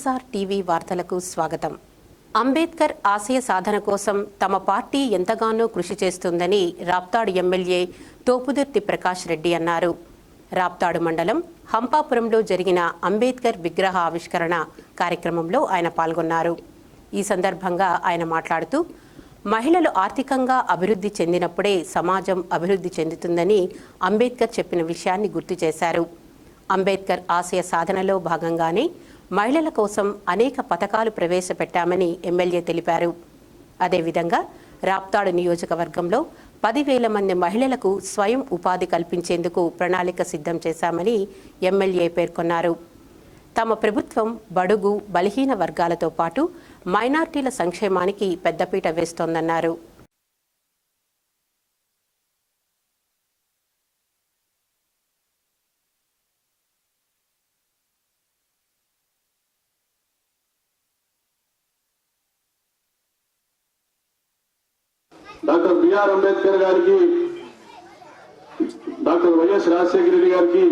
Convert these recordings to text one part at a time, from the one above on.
YSR TV వార్తలకు స్వాగతం. అంబేద్కర్ ఆశయ సాధన కోసం తమ పార్టీ ఎంతగానో కృషి చేస్తుందని రాప్తాడు ఎమ్మెల్యే తోపుదుర్తి ప్రకాష్ రెడ్డి అన్నారు. రాప్తాడు మండలం హంపాపురంలో జరిగిన అంబేద్కర్ విగ్రహ ఆవిష్కరణ కార్యక్రమంలో ఆయన పాల్గొన్నారు. ఈ సందర్భంగా ఆయన మాట్లాడుతూ మహిళలు ఆర్థికంగా అభివృద్ధి చెందినప్పుడే సమాజం అభివృద్ధి చెందుతుందని అంబేద్కర్ చెప్పిన విషయాన్ని గుర్తు చేశారు. అంబేద్కర్ ఆశయ సాధనలో భాగంగానే మహిళల కోసం అనేక పథకాలు ప్రవేశపెట్టామని ఎమ్మెల్యే తెలిపారు. అదేవిధంగా రాప్తాడు నియోజకవర్గంలో 10,000 మంది మహిళలకు స్వయం ఉపాధి కల్పించేందుకు ప్రణాళిక సిద్ధం చేశామని ఎమ్మెల్యే పేర్కొన్నారు. తమ ప్రభుత్వం బడుగు బలహీన వర్గాలతో పాటు మైనార్టీల సంక్షేమానికి పెద్దపీట వేస్తోందన్నారు. డాక్టర్ బిఆర్ అంబేద్కర్ గారికి, డాక్టర్ వైఎస్ రాజశేఖర రెడ్డి గారికి,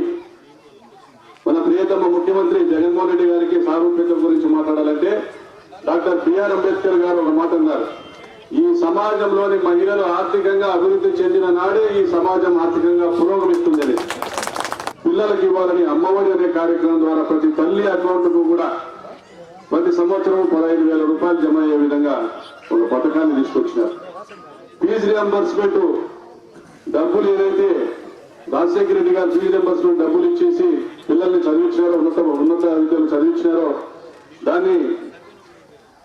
మన ప్రియతమ ముఖ్యమంత్రి జగన్మోహన్ రెడ్డి గారికి సారూప్యత గురించి మాట్లాడాలంటే డాక్టర్ బిఆర్ అంబేద్కర్ గారు ఒక మాట అన్నారు. ఈ సమాజంలోని మహిళలు ఆర్థికంగా అభివృద్ధి చెందిన నాడే ఈ సమాజం ఆర్థికంగా పురోగమిస్తుందని, పిల్లలకు ఇవ్వాలని అమ్మఒడి అనే కార్యక్రమం ద్వారా ప్రతి తల్లి అకౌంట్కు కూడా ప్రతి సంవత్సరం 15,000 రూపాయలు జమ అయ్యే విధంగా ఒక పథకాన్ని తీసుకొచ్చినారు. ఫీజు రియంబర్స్మెంట్ డబ్బులు ఏదైతే రాజశేఖర రెడ్డి గారు ఫీజు రియంబర్స్మెంట్ డబ్బులు ఇచ్చేసి పిల్లల్ని చదివించినారో, ఉన్నత విద్యలు చదివించినారో, దాన్ని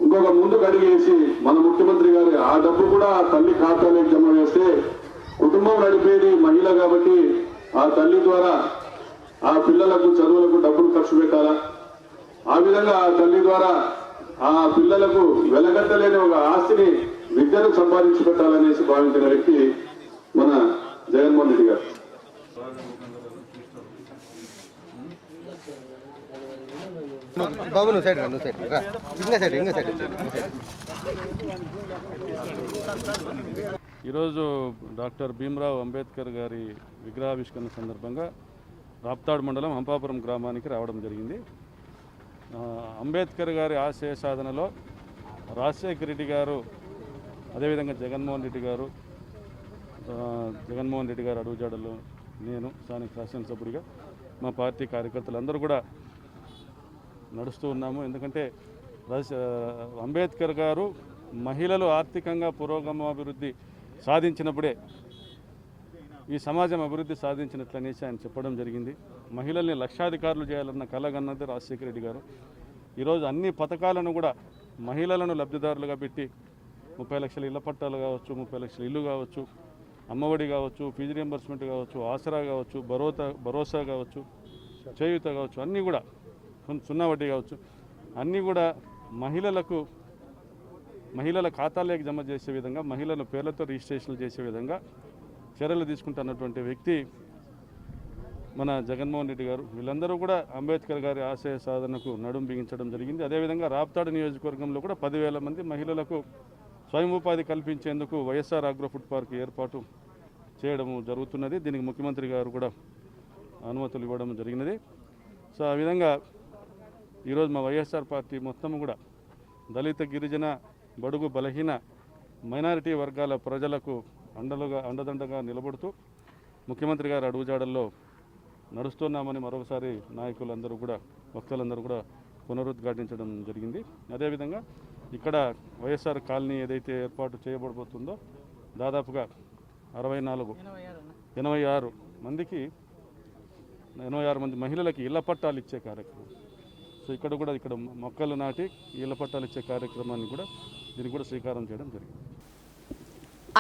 ఇంకొక ముందుకు అడిగేసి మన ముఖ్యమంత్రి గారు ఆ డబ్బు కూడా తల్లి ఖాతాలోకి జమ చేస్తే కుటుంబం నడిపేది మహిళ కాబట్టి ఆ తల్లి ద్వారా ఆ పిల్లలకు చదువులకు డబ్బులు ఖర్చు పెట్టాలా, ఆ విధంగా ఆ తల్లి ద్వారా ఆ పిల్లలకు వెలగట్టలేని ఒక ఆస్తిని విద్యను సంపాదించి పెట్టాలనేసి భావించిన వ్యక్తి మన జగన్మోహన్ రెడ్డి గారు. ఈరోజు డాక్టర్ భీమ్రావ్ అంబేద్కర్ గారి విగ్రహావిష్కరణ సందర్భంగా రాప్తాడు మండలం హంపాపురం గ్రామానికి రావడం జరిగింది. అంబేద్కర్ గారి ఆశయ సాధనలో రాజశేఖర రెడ్డి గారు, అదేవిధంగా జగన్మోహన్ రెడ్డి గారు అడుగుజాడల్లో నేను స్థానిక శాసనసభ్యుడిగా మా పార్టీ కార్యకర్తలందరూ కూడా నడుస్తూ ఉన్నాము. ఎందుకంటే అంబేద్కర్ గారు మహిళలు ఆర్థికంగా పురోగమాభివృద్ధి సాధించినప్పుడే ఈ సమాజం అభివృద్ధి సాధించినట్లనేసి ఆయన చెప్పడం జరిగింది. మహిళల్ని లక్షాధికారులు చేయాలన్న కలగన్నది రాజశేఖర రెడ్డి గారు. ఈరోజు అన్ని పథకాలను కూడా మహిళలను లబ్ధిదారులుగా పెట్టి 30 లక్షల ఇళ్ల పట్టాలు కావచ్చు, 30 లక్షల ఇల్లు కావచ్చు, అమ్మఒడి కావచ్చు, ఫీజు రియంబర్స్మెంట్ కావచ్చు, ఆసరా కావచ్చు, భరోసా కావచ్చు, చేయూత కావచ్చు, అన్నీ కూడా సున్నా వడ్డీ కావచ్చు, అన్నీ కూడా మహిళల ఖాతాలోకి జమ చేసే విధంగా, మహిళల పేర్లతో రిజిస్ట్రేషన్లు చేసే విధంగా చర్యలు తీసుకుంటున్నటువంటి వ్యక్తి మన జగన్మోహన్ రెడ్డి గారు. వీళ్ళందరూ కూడా అంబేద్కర్ గారి ఆశయ సాధనకు నడుం బిగించడం జరిగింది. అదేవిధంగా రాప్తాడు నియోజకవర్గంలో కూడా 10,000 మంది మహిళలకు స్వయం ఉపాధి కల్పించేందుకు వైఎస్ఆర్ అగ్రో ఫుడ్ పార్క్ ఏర్పాటు చేయడం జరుగుతున్నది. దీనికి ముఖ్యమంత్రి గారు కూడా అనుమతులు ఇవ్వడం జరిగినది. సో ఆ విధంగా ఈరోజు మా వైఎస్ఆర్ పార్టీ మొత్తం కూడా దళిత, గిరిజన, బడుగు, బలహీన, మైనారిటీ వర్గాల ప్రజలకు అండదండగా నిలబడుతూ ముఖ్యమంత్రి గారు అడుగుజాడల్లో నడుస్తున్నామని మరొకసారి నాయకులందరూ కూడా, వక్తలందరూ కూడా పునరుద్ఘాటించడం జరిగింది. అదేవిధంగా ఇక్కడ వైఎస్ఆర్ కాలనీ ఏదైతే ఏర్పాటు చేయబడబోతుందో దాదాపుగా 86 మంది మహిళలకి ఇళ్ల పట్టాలు ఇచ్చే కార్యక్రమం. సో ఇక్కడ మొక్కలు నాటి ఇళ్ల పట్టాలు ఇచ్చే కార్యక్రమాన్ని కూడా దీనికి కూడా శ్రీకారం చేయడం జరిగింది.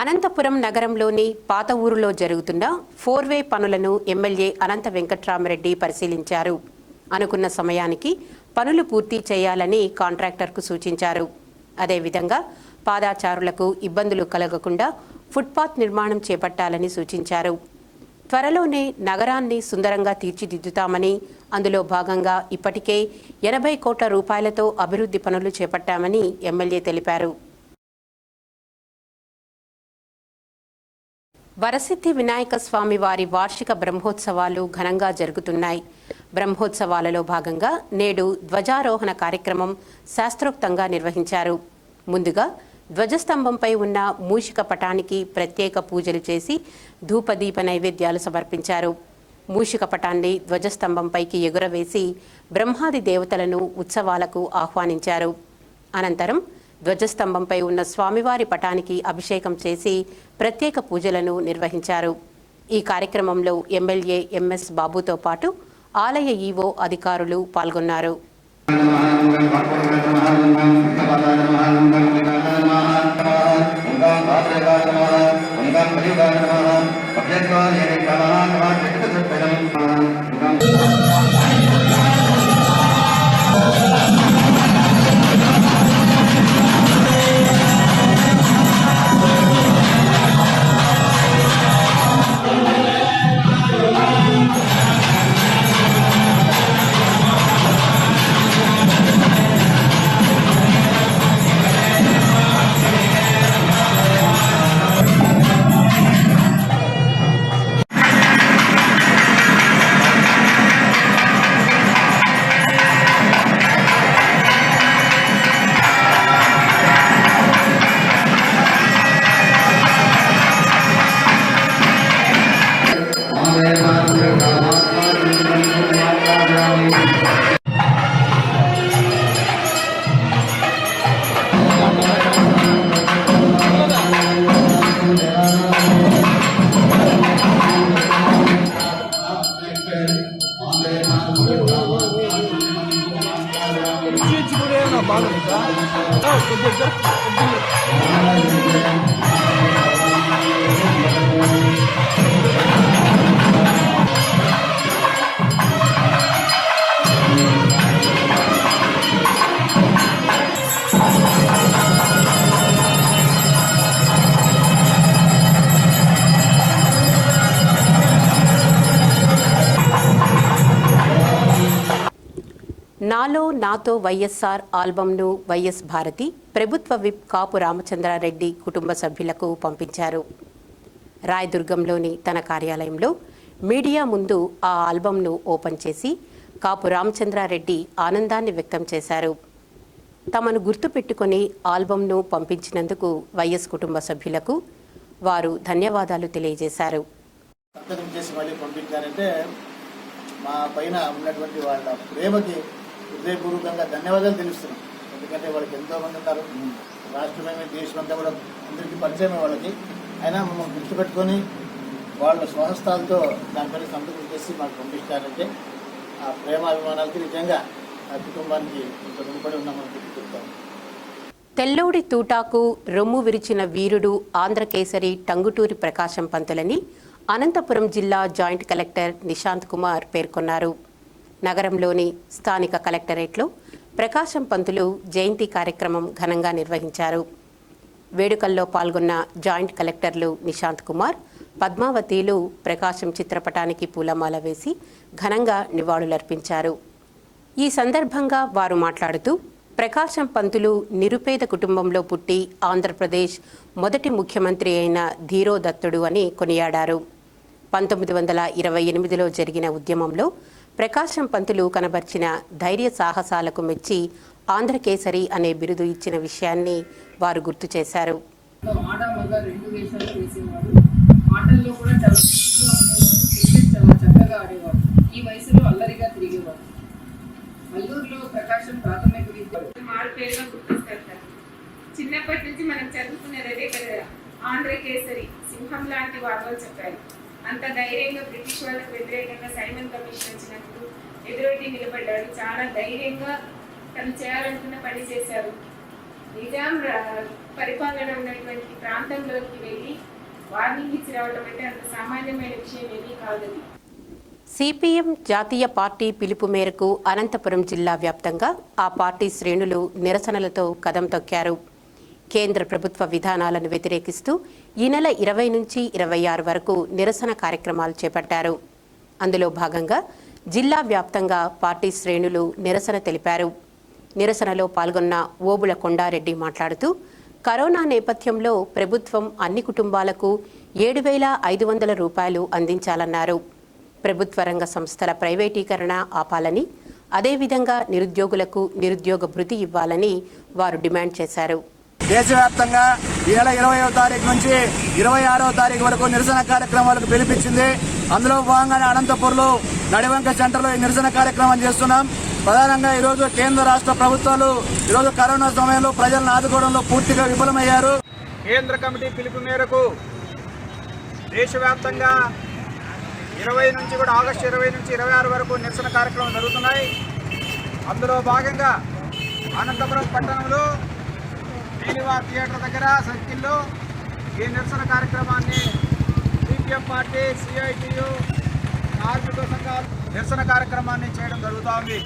అనంతపురం నగరంలోని పాత ఊరులో జరుగుతున్న 4-వే పనులను ఎమ్మెల్యే అనంత వెంకట్రామరెడ్డి పరిశీలించారు. అనుకున్న సమయానికి పనులు పూర్తి చేయాలని కాంట్రాక్టర్కు సూచించారు. అదేవిధంగా పాదాచారులకు ఇబ్బందులు కలగకుండా ఫుట్పాత్ నిర్మాణం చేపట్టాలని సూచించారు. త్వరలోనే నగరాన్ని సుందరంగా తీర్చిదిద్దుతామని, అందులో భాగంగా ఇప్పటికే 80 కోట్ల రూపాయలతో అభివృద్ధి పనులు చేపట్టామని ఎమ్మెల్యే తెలిపారు. వరసిద్ధి వినాయక స్వామి వారి వార్షిక బ్రహ్మోత్సవాలు ఘనంగా జరుగుతున్నాయి. బ్రహ్మోత్సవాలలో భాగంగా నేడు ధ్వజారోహణ కార్యక్రమం శాస్త్రోక్తంగా నిర్వహించారు. ముందుగా ధ్వజస్తంభంపై ఉన్న మూషిక పటానికి ప్రత్యేక పూజలు చేసి ధూపదీప నైవేద్యాలు సమర్పించారు. మూషిక పటాన్ని ధ్వజస్తంభంపైకి ఎగురవేసి బ్రహ్మాది దేవతలను ఉత్సవాలకు ఆహ్వానించారు. అనంతరం ధ్వజస్తంభంపై ఉన్న స్వామివారి పటానికి అభిషేకం చేసి ప్రత్యేక పూజలను నిర్వహించారు. ఈ కార్యక్రమంలో ఎమ్మెల్యే ఎంఎస్ బాబుతో పాటు ఆలయ ఈవో అధికారులు పాల్గొన్నారు. నాలో నాతో వైఎస్ఆర్ ఆల్బంను వైఎస్ భారతి ప్రభుత్వ విప్ కాపు రామచంద్రారెడ్డి కుటుంబ సభ్యులకు పంపించారు. రాయదుర్గంలోని తన కార్యాలయంలో మీడియా ముందు ఆ ఆల్బంను ఓపెన్ చేసి కాపు రామచంద్రారెడ్డి ఆనందాన్ని వ్యక్తం చేశారు. తమను గుర్తుపెట్టుకుని ఆల్బంను పంపించినందుకు వైఎస్ కుటుంబ సభ్యులకు వారు ధన్యవాదాలు తెలియజేశారు. మా పైన ఉన్నటువంటి వాళ్ళ ప్రేమకి హృదయపూర్వకంగా ధన్యవాదాలు తెలుస్తున్నాం. ఎందుకంటే వాళ్ళకి ఎంతోమంది ఉన్నారు, రాష్ట్రమే దేశమంతా కూడా అందరికీ పరిచయమే వాళ్ళకి. అయినా మమ్మల్ని గుర్తుపెట్టుకొని వాళ్ళ స్వహస్తాలతో దానిపైన సంతకం చేసి మాకు పంపిస్తారంటే ఆ ప్రేమాభిమానాలకి నిజంగా ఆ కుటుంబానికి ఇంత ముడిపడి ఉన్నామని చెప్తాను. తెల్లోడి తూటాకు రొమ్ము విరిచిన వీరుడు ఆంధ్రకేసరి టంగుటూరి ప్రకాశం పంతులని అనంతపురం జిల్లా జాయింట్ కలెక్టర్ నిశాంత్ కుమార్ పేర్కొన్నారు. నగరంలోని స్థానిక కలెక్టరేట్లో ప్రకాశం పంతులు జయంతి కార్యక్రమం ఘనంగా నిర్వహించారు. వేడుకల్లో పాల్గొన్న జాయింట్ కలెక్టర్లు నిశాంత్ కుమార్, పద్మావతిలు ప్రకాశం చిత్రపటానికి పూలమాల వేసి ఘనంగా నివాళులర్పించారు. ఈ సందర్భంగా వారు మాట్లాడుతూ ప్రకాశం పంతులు నిరుపేద కుటుంబంలో పుట్టి ఆంధ్రప్రదేశ్ మొదటి ముఖ్యమంత్రి అయిన ధీరోదత్తుడు అని కొనియాడారు. 1928లో జరిగిన ఉద్యమంలో ప్రకాశం పంతులు కనబర్చిన ధైర్య సాహసాలకు మెచ్చి ఆంధ్రకేసరి అనే బిరుదు ఇచ్చిన విషయాన్ని వారు గుర్తు చేశారు. చిన్నప్పటి నుంచి మనం చదువుకునేదే కదా, ఆంధ్రకేసరి సింహం లాంటి వారు చెప్పారు. అంత ధైర్యంగా బ్రిటిష్ వాళ్ళకు వ్యతిరేకంగా సైమన్ కమిషన్ వచ్చినప్పుడు ఎదురొడ్డి నిలబడ్డాడు. చాలా ధైర్యంగా తను చేయాలనుకున్న పని చేశారు. నిజాం పరిపాలన ఉన్నటువంటి ప్రాంతంలోకి వెళ్ళి వార్నింగ్ ఇచ్చి రావడం అంటే అంత సామాన్యమైన విషయం ఏమీ కాదని. సిపిఎం జాతీయ పార్టీ పిలుపు మేరకు అనంతపురం జిల్లా వ్యాప్తంగా ఆ పార్టీ శ్రేణులు నిరసనలతో కదం తొక్కారు. కేంద్ర ప్రభుత్వ విధానాలను వ్యతిరేకిస్తూ ఈ నెల 20 నుంచి 26 వరకు నిరసన కార్యక్రమాలు చేపట్టారు. అందులో భాగంగా జిల్లా వ్యాప్తంగా పార్టీ శ్రేణులు నిరసన తెలిపారు. నిరసనలో పాల్గొన్న ఓబుల కొండారెడ్డి మాట్లాడుతూ కరోనా నేపథ్యంలో ప్రభుత్వం అన్ని కుటుంబాలకు 7,500 రూపాయలు అందించాలన్నారు. ప్రభుత్వ రంగ సంస్థల ప్రైవేటీకరణ ఆపాలని, అదేవిధంగా నిరుద్యోగులకు నిరుద్యోగ భృతి ఇవ్వాలని వారు డిమాండ్ చేశారు. దేశవ్యాప్తంగా ఈ నెల 20వ తారీఖు నుంచి 26వ తారీఖు వరకు నిరసన కార్యక్రమాలకు పిలిపించింది. అందులో భాగంగానే అనంతపూర్లో నడివంక సెంటర్లో ఈ నిరసన కార్యక్రమం చేస్తున్నాం. ప్రధానంగా ఈరోజు కేంద్ర రాష్ట్ర ప్రభుత్వాలు ఈరోజు కరోనా సమయంలో ప్రజలను ఆదుకోవడంలో పూర్తిగా విఫలమయ్యారు. కేంద్ర కమిటీ పిలుపు మేరకు దేశవ్యాప్తంగా 20 నుంచి కూడా ఆగస్టు 20 నుంచి 26 వరకు నిరసన కార్యక్రమాలు జరుగుతున్నాయి. అందులో భాగంగా అనంతపురం పట్టణంలో నీలివా థియేటర్ దగ్గర సర్కిల్లో ఈ నిరసన కార్యక్రమాన్ని సిపిఎం పార్టీ, సిఐటియు, కార్మిక సంఘాలు నిరసన కార్యక్రమాన్ని చేయడం జరుగుతోంది.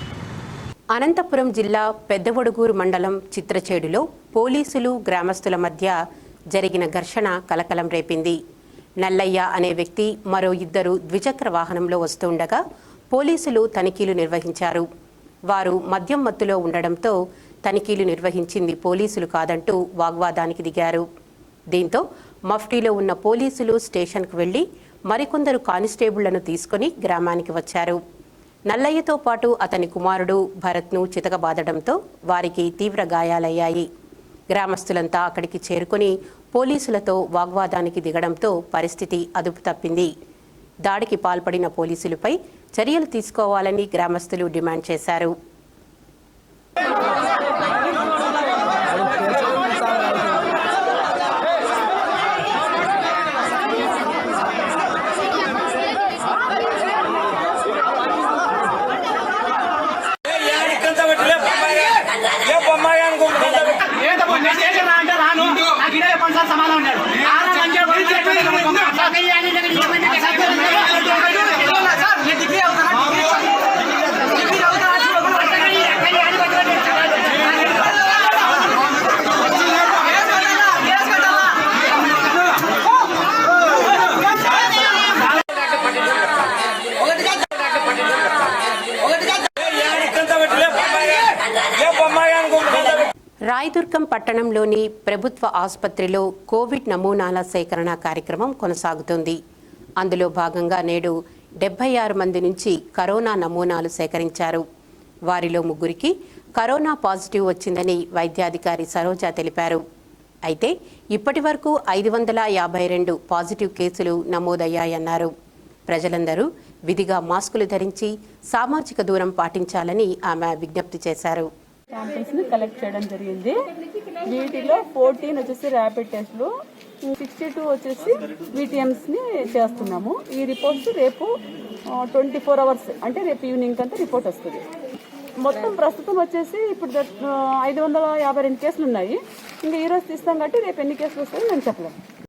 అనంతపురం జిల్లా పెద్దవడుగూరు మండలం చిత్రచేడులో పోలీసులు గ్రామస్తుల మధ్య జరిగిన ఘర్షణ కలకలం రేపింది. నల్లయ్య అనే వ్యక్తి మరో 2 ద్విచక్ర వాహనంలో వస్తుండగా పోలీసులు తనిఖీలు నిర్వహించారు. వారు మద్యం మత్తులో ఉండడంతో తనిఖీలు నిర్వహించింది పోలీసులు కాదంటూ వాగ్వాదానికి దిగారు. దీంతో మఫ్టీలో ఉన్న పోలీసులు స్టేషన్కు వెళ్లి మరికొందరు కానిస్టేబుళ్లను తీసుకుని గ్రామానికి వచ్చారు. నల్లయ్యతో పాటు అతని కుమారుడు భరత్ను చితకబాదడంతో వారికి తీవ్ర గాయాలయ్యాయి. గ్రామస్తులంతా అక్కడికి చేరుకుని పోలీసులతో వాగ్వాదానికి దిగడంతో పరిస్థితి అదుపు తప్పింది. దాడికి పాల్పడిన పోలీసులపై చర్యలు తీసుకోవాలని గ్రామస్తులు డిమాండ్ చేశారు. రాయదుర్గం పట్టణంలోని ప్రభుత్వ ఆసుపత్రిలో కోవిడ్ నమూనాల సేకరణ కార్యక్రమం కొనసాగుతుంది. అందులో భాగంగా నేడు 76 మంది నుంచి కరోనా నమూనాలు సేకరించారు. వారిలో 3కి కరోనా పాజిటివ్ వచ్చిందని వైద్యాధికారి సరోజ తెలిపారు. అయితే ఇప్పటి వరకు 552 పాజిటివ్ కేసులు నమోదయ్యాయన్నారు. ప్రజలందరూ విధిగా మాస్కులు ధరించి సామాజిక దూరం పాటించాలని ఆమె విజ్ఞప్తి చేశారు. శాంపిల్స్ ని కలెక్ట్ చేయడం జరిగింది. వీటిలో 14 వచ్చేసి ర్యాపిడ్ టెస్ట్లు, 62 వచ్చేసి VTMs ని చేస్తున్నాము. ఈ రిపోర్ట్స్ రేపు 24 అవర్స్ అంటే రేపు ఈవినింగ్ అంతా రిపోర్ట్ వస్తుంది. మొత్తం ప్రస్తుతం వచ్చేసి ఇప్పుడు 552 కేసులు ఉన్నాయి. ఇంకా ఈ రోజు తీస్తాం కాబట్టి రేపు ఎన్ని కేసులు వస్తాయో మేము చెప్పలేము.